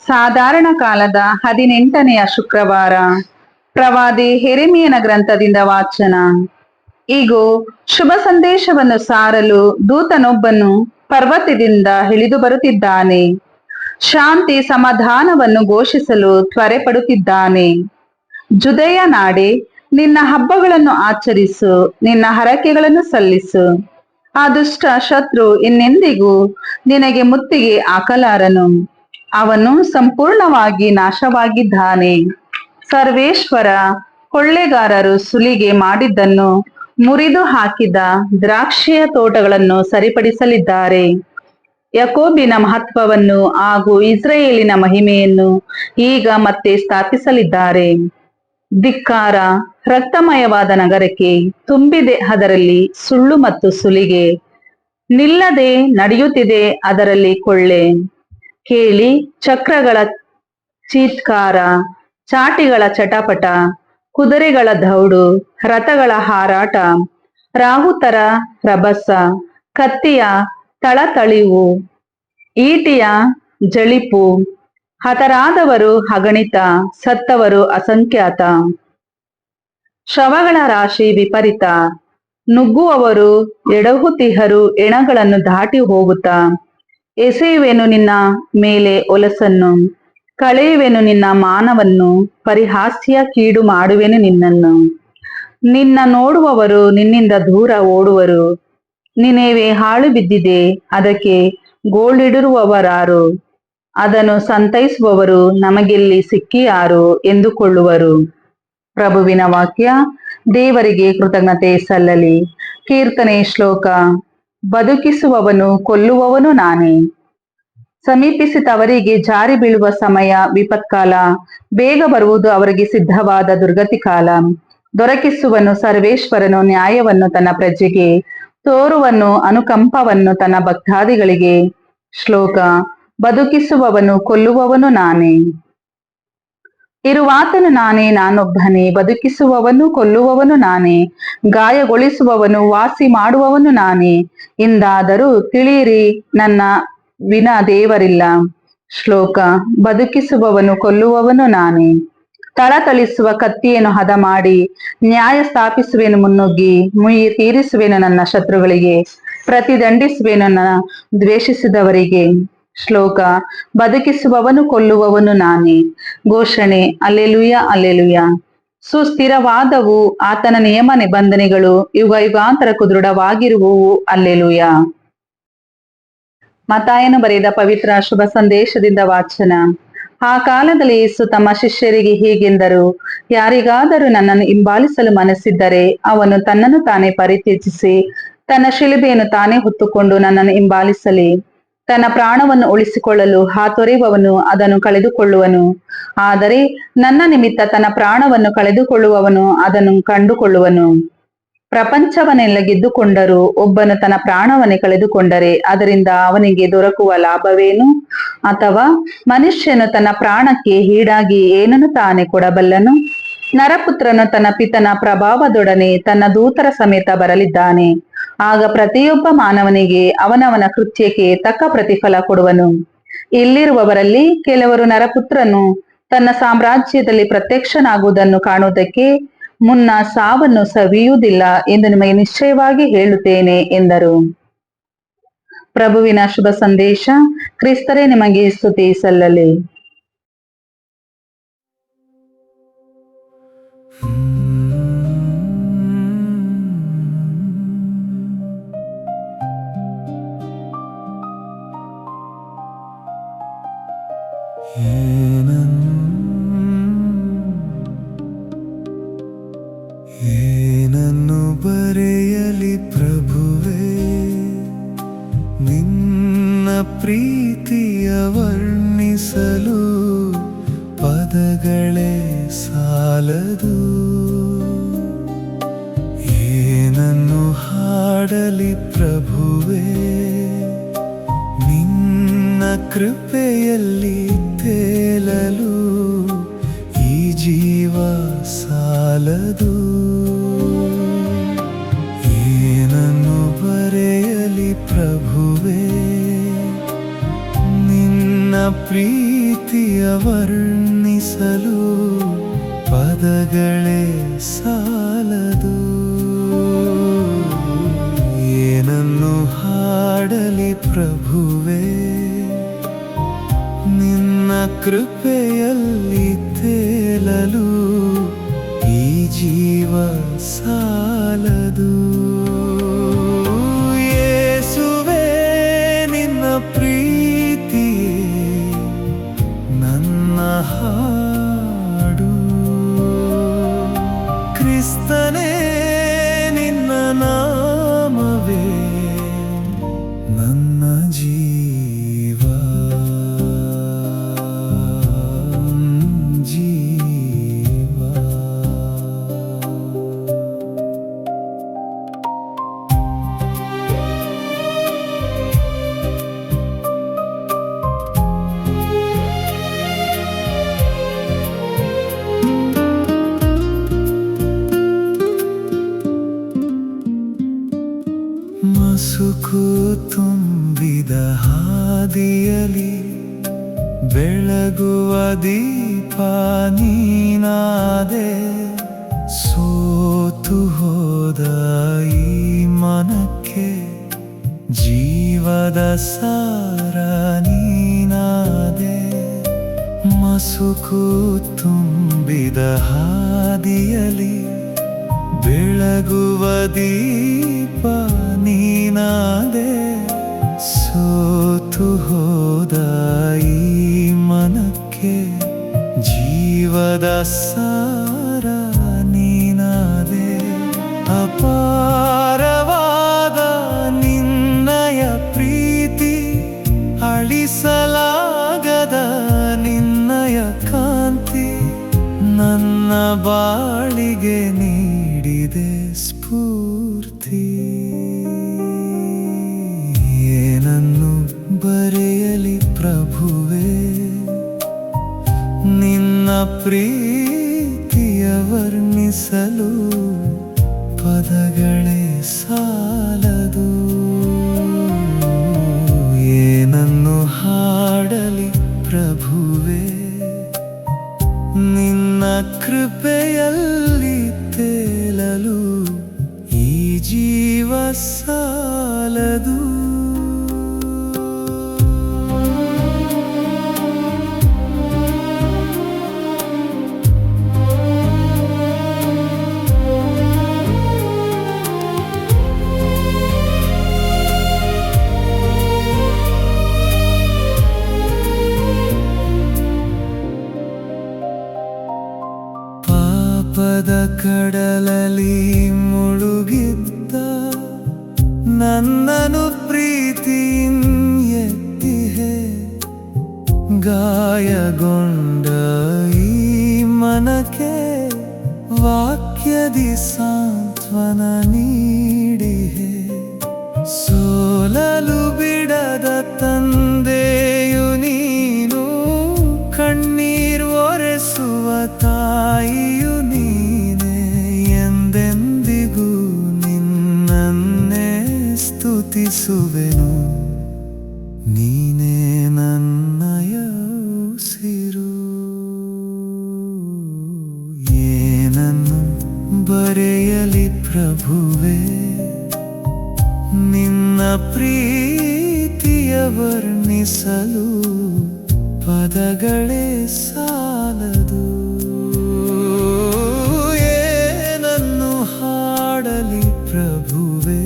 ಸಾಧಾರಣ ಕಾಲದ 18ನೆಯ ಶುಕ್ರವಾರ. ಪ್ರವಾದಿ ಯೆರೆಮೀಯನ ಗ್ರಂಥದಿಂದ ವಾಚನ. ಇಗೋ, ಶುಭ ಸಂದೇಶವನ್ನು ಸಾರಲು ದೂತನೊಬ್ಬನು ಪರ್ವತದಿಂದ ಇಳಿದು ಬರುತ್ತಿದ್ದಾನೆ. ಶಾಂತಿ ಸಮಾಧಾನವನ್ನು ಘೋಷಿಸಲು ತ್ವರೆ ಪಡುತ್ತಿದ್ದಾನೆ. ಜುದೆಯ ನಾಡೆ, ನಿನ್ನ ಹಬ್ಬಗಳನ್ನು ಆಚರಿಸು, ನಿನ್ನ ಹರಕೆಗಳನ್ನು ಸಲ್ಲಿಸು. ಆ ದುಷ್ಟ ಶತ್ರು ಇನ್ನೆಂದಿಗೂ ನಿನಗೆ ಮುತ್ತಿಗೆ ಹಾಕಲಾರನು. ಅವನು ಸಂಪೂರ್ಣವಾಗಿ ನಾಶವಾಗಿದ್ದಾನೆ. ಸರ್ವೇಶ್ವರ ಕೊಳ್ಳೆಗಾರರು ಸುಲಿಗೆ ಮಾಡಿದ್ದನ್ನು ಮುರಿದು ಹಾಕಿದ ದ್ರಾಕ್ಷಿಯ ತೋಟಗಳನ್ನು ಸರಿಪಡಿಸಲಿದ್ದಾರೆ. ಯಾಕೋಬಿನ ಮಹತ್ವವನ್ನು ಹಾಗೂ ಇಸ್ರಾಯೇಲಿನ ಮಹಿಮೆಯನ್ನು ಈಗ ಮತ್ತೆ ಸ್ಥಾಪಿಸಲಿದ್ದಾರೆ. ಧಿಕ್ಕಾರ, ರಕ್ತಮಯವಾದ ನಗರಕ್ಕೆ, ತುಂಬಿದೆ ಅದರಲ್ಲಿ ಸುಳ್ಳು ಮತ್ತು ಸುಲಿಗೆ, ನಿಲ್ಲದೆ ನಡೆಯುತ್ತಿದೆ ಅದರಲ್ಲಿ ಕೊಳ್ಳೆ. ಕೇಳಿ, ಚಕ್ರಗಳ ಚೀತ್ಕಾರ, ಚಾಟಿಗಳ ಚಟಪಟ, ಕುದುರೆಗಳ ದೌಡು, ರಥಗಳ ಹಾರಾಟ, ರಾಹುತರ ರಭಸ, ಕತ್ತಿಯ ಥಳಥಳಿವು, ಈಟಿಯ ಝಳಿಪು. ಹತರಾದವರು ಅಗಣಿತ, ಸತ್ತವರು ಅಸಂಖ್ಯಾತ. ಶವಗಳ ರಾಶಿ ವಿಪರೀತ, ನುಗ್ಗುವವರು ಎಡಹುತಿಹರು ಹೆಣಗಳನ್ನು ದಾಟಿ ಹೋಗುತ್ತಾ. ಎಸೆಯುವೆನು ನಿನ್ನ ಮೇಲೆ ಹೊಲಸನ್ನು, ಕಳೆಯುವೆನು ನಿನ್ನ ಮಾನವನ್ನು, ಪರಿಹಾಸ್ಯ ಕೀಡು ಮಾಡುವೆನು ನಿನ್ನನ್ನು. ನಿನ್ನ ನೋಡುವವರು ನಿನ್ನಿಂದ ದೂರ ಓಡುವರು. ನಿನೆವೆ ಹಾಳು ಬಿದ್ದಿದೆ, ಅದಕ್ಕೆ ಗೋಳಿಡುವವರಾರು? ಅದನ್ನು ಸಂತೈಸುವವರು ನಮಗೆಲ್ಲಿ ಸಿಕ್ಕಿಯಾರು ಎಂದುಕೊಳ್ಳುವರು. ಪ್ರಭುವಿನ ವಾಕ್ಯ. ದೇವರಿಗೆ ಕೃತಜ್ಞತೆ ಸಲ್ಲಲಿ. ಕೀರ್ತನೆ ಶ್ಲೋಕ. ಬದುಕಿಸುವವನು ಕೊಲ್ಲುವವನು ನಾನೇ. ಸಮೀಪಿಸಿದವರಿಗೆ ಜಾರಿ ಬೀಳುವ ಸಮಯ ವಿಪತ್ಕಾಲ. ಬೇಗ ಬರುವುದು ಅವರಿಗೆ ಸಿದ್ಧವಾದ ದುರ್ಗತಿ ಕಾಲ. ದೊರಕಿಸುವನು ಸರ್ವೇಶ್ವರನು ನ್ಯಾಯವನ್ನು ತನ್ನ ಪ್ರಜೆಗೆ, ತೋರುವನು ಅನುಕಂಪವನ್ನು ತನ್ನ ಭಕ್ತಾದಿಗಳಿಗೆ. ಶ್ಲೋಕ. ಬದುಕಿಸುವವನು ಕೊಲ್ಲುವವನು ನಾನೇ. ಇರುವಾತನು ನಾನೇ, ನಾನೊಬ್ಬನೇ. ಬದುಕಿಸುವವನು ಕೊಲ್ಲುವವನು ನಾನೇ, ಗಾಯಗೊಳಿಸುವವನು ವಾಸಿ ಮಾಡುವವನು ನಾನೇ. ಇಂದಾದರೂ ತಿಳಿಯಿರಿ, ನನ್ನ ವಿನ ದೇವರಿಲ್ಲ. ಶ್ಲೋಕ. ಬದುಕಿಸುವವನು ಕೊಲ್ಲುವವನು ನಾನೇ. ಥಳಥಳಿಸುವ ಕತ್ತಿಯನ್ನು ಹದ ಮಾಡಿ ನ್ಯಾಯ ಸ್ಥಾಪಿಸುವೆನು ಮುನ್ನುಗ್ಗಿ. ಮುಯಿ ತೀರಿಸುವೆನು ನನ್ನ ಶತ್ರುಗಳಿಗೆ, ಪ್ರತಿದಂಡಿಸುವೆನು ನನ್ನ ದ್ವೇಷಿಸಿದವರಿಗೆ. ಶ್ಲೋಕ. ಬದುಕಿಸುವವನು ಕೊಲ್ಲುವವನು ನಾನೇ. ಘೋಷಣೆ. Alleluia, alleluia. ಸುಸ್ಥಿರವಾದವು ಆತನ ನಿಯಮ ನಿಬಂಧನೆಗಳು, ಯುಗ ಯುಗಾಂತರಕ್ಕೂ ದೃಢವಾಗಿರುವವು. ಅಲ್ಲೆಲುಯ. ಮತ್ತಾಯನು ಬರೆದ ಪವಿತ್ರ ಶುಭ ಸಂದೇಶದಿಂದ ವಾಚನ. ಆ ಕಾಲದಲ್ಲಿ ಯೇಸು ತಮ್ಮ ಶಿಷ್ಯರಿಗೆ ಹೀಗೆಂದರು, ಯಾರಿಗಾದರೂ ನನ್ನನ್ನು ಹಿಂಬಾಲಿಸಲು ಮನಸ್ಸಿದ್ದರೆ ಅವನು ತನ್ನನ್ನು ತಾನೇ ಪರಿತ್ಯಜಿಸಿ ತನ್ನ ಶಿಲುಬೆಯನ್ನು ತಾನೇ ಹೊತ್ತುಕೊಂಡು ನನ್ನನ್ನು ಹಿಂಬಾಲಿಸಲಿ. ತನ್ನ ಪ್ರಾಣವನ್ನು ಉಳಿಸಿಕೊಳ್ಳಲು ಹಾತೊರೆಯುವವನು ಅದನ್ನು ಕಳೆದುಕೊಳ್ಳುವನು. ಆದರೆ ನನ್ನ ನಿಮಿತ್ತ ತನ್ನ ಪ್ರಾಣವನ್ನು ಕಳೆದುಕೊಳ್ಳುವವನು ಅದನ್ನು ಕಂಡುಕೊಳ್ಳುವನು. ಪ್ರಪಂಚವನ್ನೆಲ್ಲ ಗೆದ್ದುಕೊಂಡರೂ ಒಬ್ಬನು ತನ್ನ ಪ್ರಾಣವನ್ನೇ ಕಳೆದುಕೊಂಡರೆ ಅದರಿಂದ ಅವನಿಗೆ ದೊರಕುವ ಲಾಭವೇನು? ಅಥವಾ ಮನುಷ್ಯನು ತನ್ನ ಪ್ರಾಣಕ್ಕೆ ಈಡಾಗಿ ಏನನ್ನು ತಾನೇ ಕೊಡಬಲ್ಲನು? ನರಪುತ್ರನು ತನ್ನ ಪಿತನ ಪ್ರಭಾವದೊಡನೆ ತನ್ನ ದೂತರ ಸಮೇತ ಬರಲಿದ್ದಾನೆ. ಆಗ ಪ್ರತಿಯೊಬ್ಬ ಮಾನವನಿಗೆ ಅವನವನ ಕೃತ್ಯಕ್ಕೆ ತಕ್ಕ ಪ್ರತಿಫಲ ಕೊಡುವನು. ಇಲ್ಲಿರುವವರಲ್ಲಿ ಕೆಲವರು ನರಪುತ್ರನು ತನ್ನ ಸಾಮ್ರಾಜ್ಯದಲ್ಲಿ ಪ್ರತ್ಯಕ್ಷನಾಗುವುದನ್ನು ಕಾಣುವುದಕ್ಕೆ ಮುನ್ನ ಸಾವನ್ನು ಸವಿಯುವುದಿಲ್ಲ ಎಂದು ನಿಮಗೆ ನಿಶ್ಚಯವಾಗಿ ಹೇಳುತ್ತೇನೆ ಎಂದರು. ಪ್ರಭುವಿನ ಶುಭ ಸಂದೇಶ. ಕ್ರಿಸ್ತರೇ ನಿಮಗೆ ಸ್ತುತಿ ಸಲ್ಲಲಿ. ಏನನ್ನು ಬರೆಯಲಿ ಪ್ರಭುವೇ, ನಿನ್ನ ಪ್ರೀತಿಯ ವರ್ಣಿಸಲು ಪದಗಳೇ ಸಾಲದು. ಏನನ್ನು ಹಾಡಲಿ ಪ್ರಭುವೇ, ನಿನ್ನ ಕೃಪೆಯಲ್ಲಿ ತೇಲಲು ಈ ಜೀವ ಸಾಲದು. ಏನನ್ನು ಬರೆಯಲಿ ಪ್ರಭುವೇ, ನಿನ್ನ ಪ್ರೀತಿ ಪ್ರೀತಿಯ ವರ್ಣಿಸಲು ಪದಗಳೇ ಸಾಲದು. ಏನನ್ನು ಹಾಡಲಿ ಪ್ರಭುವೇ, ನಿನ್ನ ಕೃಪೆಯಲ್ಲಿ ತೇಲಲು ಈ ಜೀವ ಸಾಲದು. ಯೇಸುವೇ, ನಿನ್ನ ಪ್ರೀತಿಯೇ ನನ್ನ ಹಾಡು. ಕ್ರಿಸ್ತನೇ, ನಿನ್ನ ನಾಮವೇ ನನ್ನ ಜೀವ. ಮಸುಕು ತುಂಬಿದ ಹಾದಿಯಲಿ ಬೆಳಗುವ ದೀಪ ನೀನಾದೆ. ಸೋತು ಹೋದ ಈ ಮನಕ್ಕೆ ಜೀವದ ಸಾರ ನೀನಾದೆ. ಮಸುಕು ತುಂಬಿದ ಹಾದಿಯಲಿ ಬೆಳಗುವ ದೀಪ ನೀನಾದೆ. ಸೋತು ಹೋದ ಈ ಮನಕ್ಕೆ ಜೀವದ ಸಾರ ನೀನಾದೆ. ಅಪಾರವಾದ ನಿನ್ನಯ ಪ್ರೀತಿ, ಅಳಿಸಲಾಗದ ನಿನ್ನಯ ಕಾಂತಿ ನನ್ನ ಬಾಳಿಗೆ ನೀಡಿದೆ ಸ್ಫೂರ್ತಿ. ಏನನ್ನು ಬರೆಯಲಿ ಪ್ರಭುವೇ, ನಿನ್ನ ಪ್ರೀತಿಯ ವರ್ಣಿಸಲು ಪದಗಳೇ ಸಾಲದು. ಏನನ್ನು ಹಾಡಲಿ ಪ್ರಭುವೇ, ನಿನ್ನ ಕೃಪೆಯಲ್ಲಿ ತೇಲಲು ಈ ಜೀವ ಸಾಲದು. ಪಾಪದ ಕಡಲಲ್ಲಿ ಮುಳುಗಿದ್ದ ನನ್ನನು ಪ್ರೀತಿಯಿಂದ ಎತ್ತಿಹೆ. ಗಾಯಗೊಂಡ ಈ ಮನಕ್ಕೆ ವಾಕ್ಯದಿ ಸಾಂತ್ವನ ನೀಡಿಹೆ. ಸೋಲಲು ಬಿಡದ ತಂದೆಯು ನೀನು, ಕಣ್ಣೀರು ಒರೆಸುವ ತಾಯಿಯು ನೀನೆ. ಎಂದೆಂದಿಗೂ ನಿನ್ನನ್ನೇ ಸ್ತುತಿಸುವೆನು, ನೀನೇ ನನ್ನಯ ಉಸಿರು. ಏನನ್ನು ಬರೆಯಲಿ ಪ್ರಭುವೇ, ನಿನ್ನ ಪ್ರೀತಿಯ ವರ್ಣಿಸಲು ಪದಗಳೇ ಸಾಲದು. ಏನನ್ನು ಹಾಡಲಿ ಪ್ರಭುವೇ,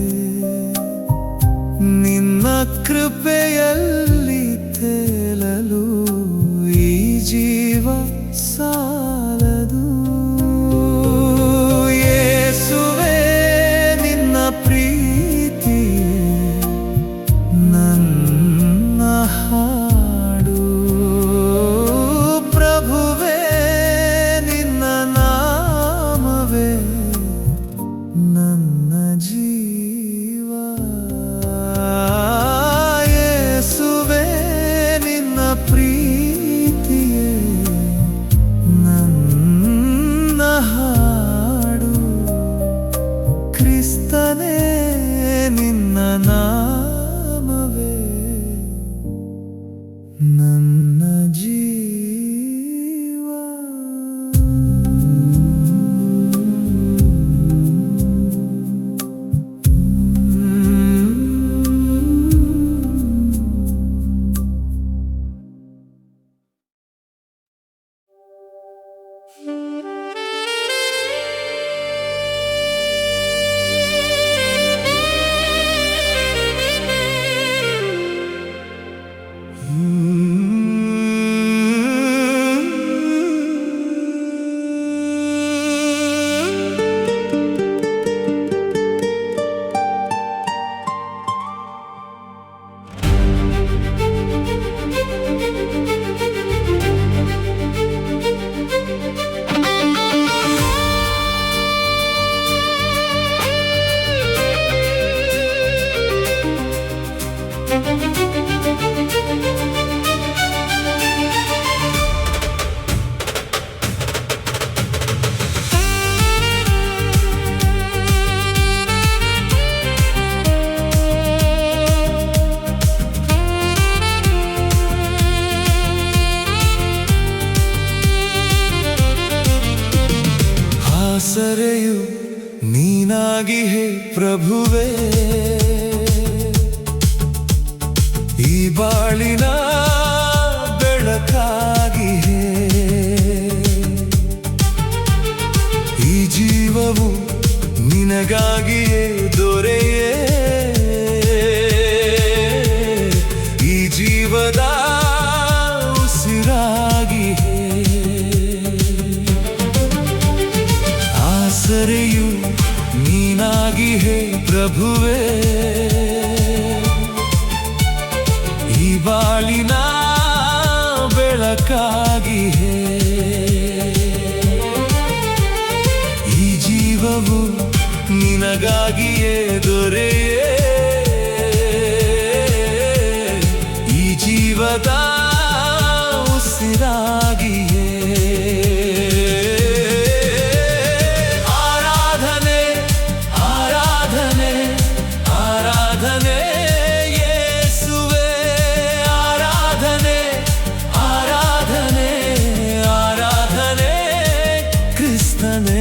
ನಿನ್ನ ಕೃಪೆಯಲ್ಲಿ ತೇಲಲು ಈ ಜೀವ ಸಾಲದು. ಯೇಸುವೇ, ನಿನ್ನ ಪ್ರೀತಿಯೇ ನನ್ನ ಹಾಡು. ಪ್ರಭುವೇ, ಆಸರೆಯು ನೀನಾಗಿ ಹೇ ಪ್ರಭುವೇ, ಈ ಬಾಳಿನ ಬೆಳಕಾಗಿ ಹೇ, ಈ ಜೀವವು ನಿನಗಾಗಿಯೇ ದೊರೆಯೇ, ಈ ಜೀವದ ಉಸಿರಾಗಿ ಹೇ, ಆಸರೆಯು ನೀನಾಗಿ ಹೇ ಪ್ರಭುವೇ, ಈ ಬಾಳಿನ ಬೆಳಕಾಗಿ ಹೇ, ಈ ಜೀವವು ನಿನಗಾಗಿಯೇ ದೊರೆಯೇ, ಈ ಜೀವದ ಉಸಿರಾಗಿಯೇ. ಆರಾಧನೆ ಆರಾಧನೆ ಆರಾಧನೆ ಯೇಸುವೇ, ಆರಾಧನೆ ಆರಾಧನೆ ಆರಾಧನೆ ಕ್ರಿಸ್ತನೇ.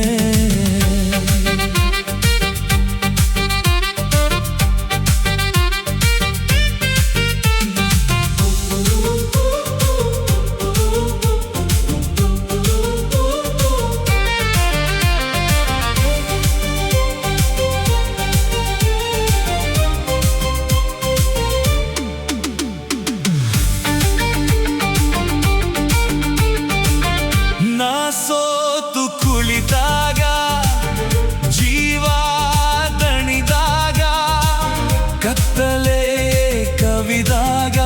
ನಾ ಸೋತು ಕುಳಿತಾಗ, ಜೀವ ದಣಿದಾಗ, ಕತ್ತಲೆ ಕವಿದಾಗ,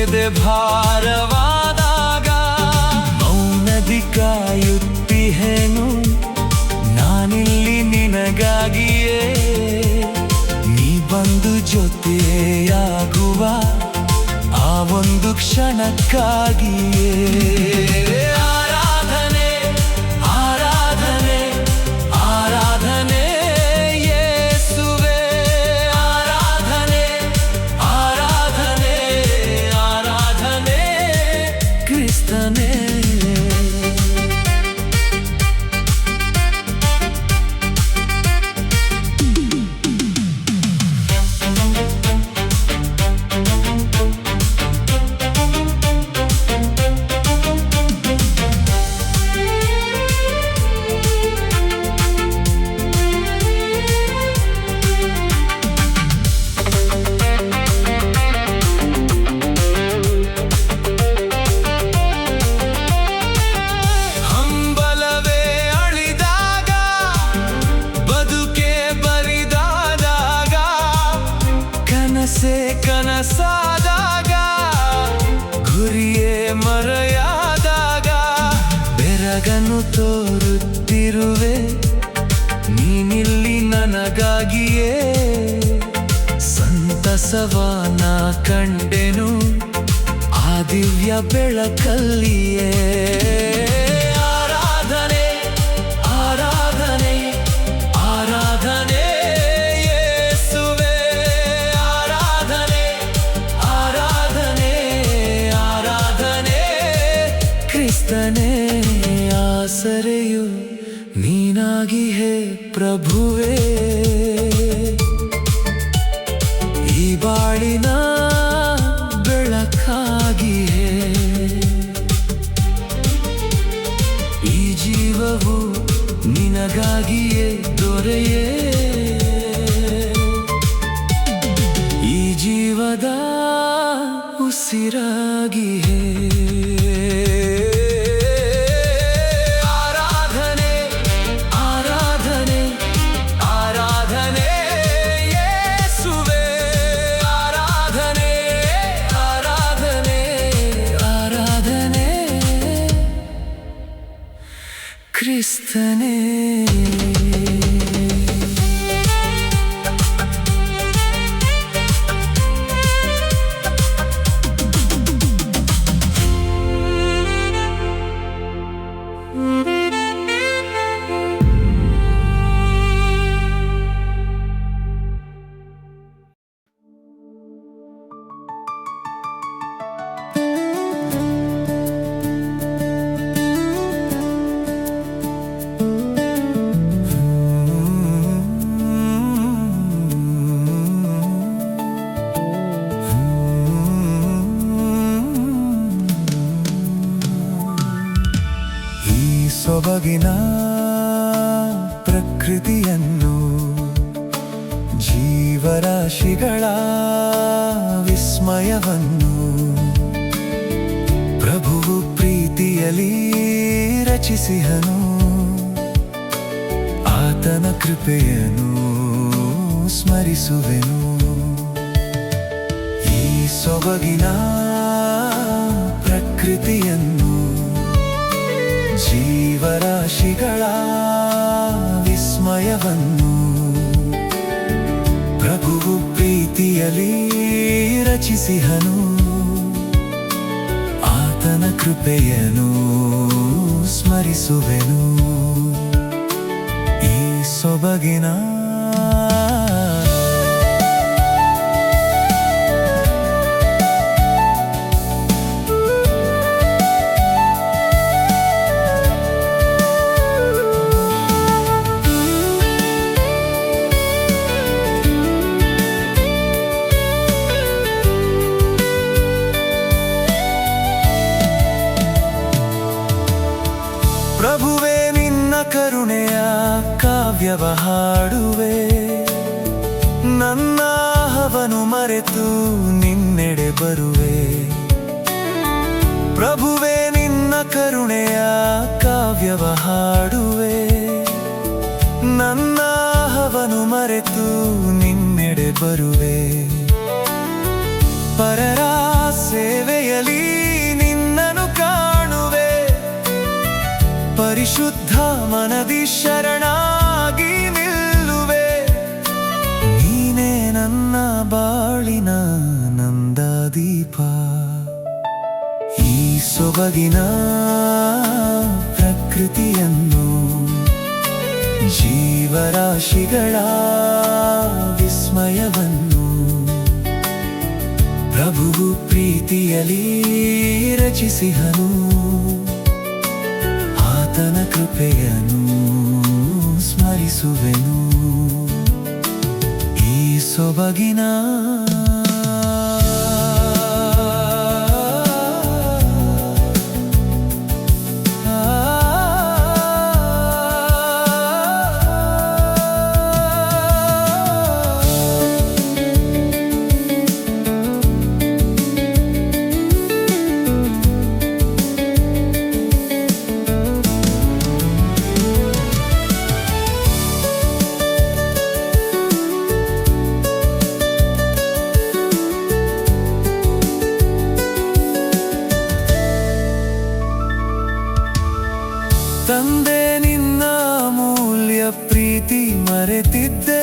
ಎದೆ ಭಾರವಾದಾಗ, ಮೌನದಿ ಕಾಯುತ್ತಿಹೇನು ನಾನಿಲ್ಲಿ ನಿನಗಾಗಿಯೇ, ನೀ ಬಂದು ಜೊತೆಯಾಗುವ ಆ ಒಂದು ಕ್ಷಣಕ್ಕಾಗಿಯೇ. ಆರಾಧನೆ ಆರಾಧನೆ ಆರಾಧನೆ ಯೇಸುವೇ, ಆರಾಧನೆ ಆರಾಧನೆ ಆರಾಧನೆ ಕ್ರಿಸ್ತನೇ. ಹಂಬಲವೇ ಅಳಿದಾಗ, ಬದುಕೆ ಬರಿದಾದಾಗ, ಕನಸೇ ಕನಸಾದಾಗ, ಗುರಿಯೇ ಮರೆಯಾದಾಗ, ಬೆರಗನ್ನು ತೋರುತ್ತಿರುವೆ ನೀನಿಲ್ಲಿ ನನಗಾಗಿಯೇ, ಸಂತಸವನ ಕಂಡೆನು ಆ ದಿವ್ಯ ಬೆಳಕಲ್ಲಿಯೇ. ಆರಾಧನೆ ಆರಾಧನೆ ಆರಾಧನೆ ಯೇಸುವೇ, ಆರಾಧನೆ ಆರಾಧನೆ ಆರಾಧನೆ ಕ್ರಿಸ್ತನೇ. ಆಸರೆಯು ನೀನಾಗಿ ಹೇ ಪ್ರಭುವೇ, ಈ ಬಾಳಿನ ಬೆಳಕಾಗಿ ಹೇ, ಈ ಜೀವವು ನಿನಗಾಗಿಯೇ ದೊರೆಯೇ, ಈ ಜೀವದ ಉಸಿರಾಗಿ ಹೇ. ಆರಾಧನೆ ಆರಾಧನೆ ಆರಾಧನೆ ಯೇಸುವೇ, ಆರಾಧನೆ ಆರಾಧನೆ ಆರಾಧನೆ ಕ್ರಿಸ್ತನೇ. ಸೊಬಗಿನ ಪ್ರಕೃತಿಯನ್ನು ಜೀವರಾಶಿಗಳ ವಿಸ್ಮಯವನ್ನು ಪ್ರಭುವು ಪ್ರೀತಿಯಲ್ಲಿ ರಚಿಸಿಹನು ಆತನ ಕೃಪೆಯನ್ನು ಸ್ಮರಿಸುವೆನು ಈ ಸೊಬಗಿನ ಪ್ರಕೃತಿಯನ್ನು ಜೀವರಾಶಿಗಳ ವಿಸ್ಮಯವನ್ನು ಪ್ರಭುವು ಪ್ರೀತಿಯಲ್ಲಿ ರಚಿಸಿಹನು ಆತನ ಕೃಪೆಯನ್ನು ಸ್ಮರಿಸುವೆನು ಈ ಸೊಬಗಿನ ಪ್ರಭುವೇ ನಿನ್ನ ಕರುಣೆಯ ಕಾವ್ಯವ ಹಾಡುವೆ ನನ್ನ ಹವನು ಮರೆತು ನಿನ್ನೆಡೆ ಬರುವೆ ಪ್ರಭುವೇ ನಿನ್ನ ಕರುಣೆಯ ಕಾವ್ಯವ ಹಾಡುವೆ ನನ್ನ ಹವನು ಮರೆತು ನಿನ್ನೆಡೆ ಬರುವೆ ಪರರ ಸೇವೆಯಲ್ಲಿ ನಿನ್ನನು ಕಾಣುವೆ ಪರಿಶುದ್ಧ ಮನದಿ ಶರಣಾಗಿ ನಿಲ್ಲುವೆ ನೀನೇ ನನ್ನ ಬಾಳಿನ ನಂದಾದೀಪ ಈ ಸೊಬಗಿನ ಪ್ರಕೃತಿಯನ್ನು ಜೀವರಾಶಿಗಳ ವಿಸ್ಮಯವನ್ನು ಪ್ರಭುವು ಪ್ರೀತಿಯಲ್ಲಿ ರಚಿಸಿಹನು ಆತನ ಕೃಪೆಯನ್ನು ಸ್ಮರಿಸುವೆನು ಈ ಸೊಬಗಿನ ತಂದೆ ನಿನ್ನ ಅಮೂಲ್ಯ ಪ್ರೀತಿ ಮರೆತಿದ್ದೆ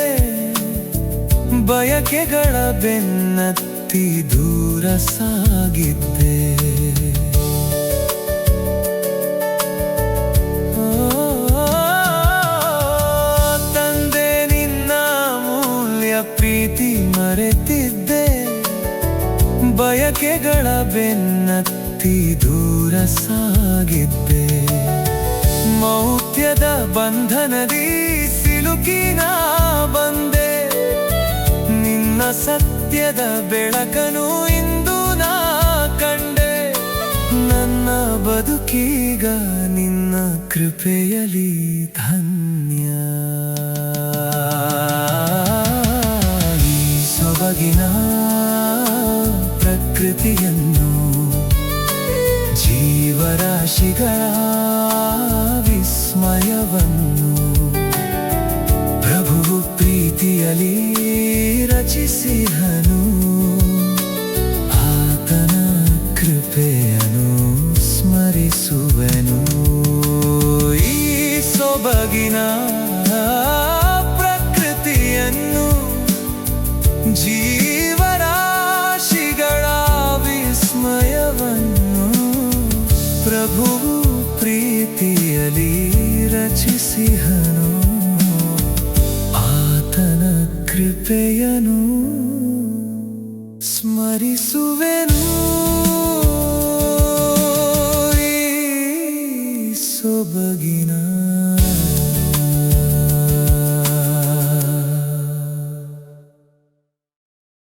ಬಯಕೆಗಳ ಬೆನ್ನತ್ತಿ ದೂರ ಸಾಗಿದ್ದೆ ತಂದೆ ನಿನ್ನ ಅಮೂಲ್ಯ ಪ್ರೀತಿ ಮರೆತಿದ್ದೆ ಬಯಕೆಗಳ ಬೆನ್ನತ್ತಿ ದೂರ ಸಾಗಿದ್ದೆ ಮೌತ್ಯದ ಬಂಧನದಿ ಸಿಲುಕಿನ ಬಂದೆ ನಿನ್ನ ಸತ್ಯದ ಬೆಳಕನು ಇಂದು ನಾ ಕಂಡೆ ನನ್ನ ಬದುಕೀಗ ನಿನ್ನ ಕೃಪೆಯಲ್ಲಿ ಧನ್ಯ ಈ ಸೊಬಗಿನ ಪ್ರಕೃತಿಯನ್ನು ಜೀವರಾಶಿಗಳ ವಿಸ್ಮಯವನ್ನು ಪ್ರಭುವು ಪ್ರೀತಿಯಲ್ಲಿ ರಚಿಸಿಹನು ಆತನ ಕೃಪೆಯನ್ನು ಸ್ಮರಿಸುವೆನು ಈ ಸೊಬಗಿನ ಪ್ರಕೃತಿಯನ್ನು ಜೀವರಾಶಿಗಳ ವಿಸ್ಮಯವನ್ನು ಪ್ರಭುವು ಪ್ರೀತಿಯಲ್ಲಿ ರಚಿಸಿಹನು ಆತನ ಕೃಪೆಯನ್ನು ಸ್ಮರಿಸುವೆ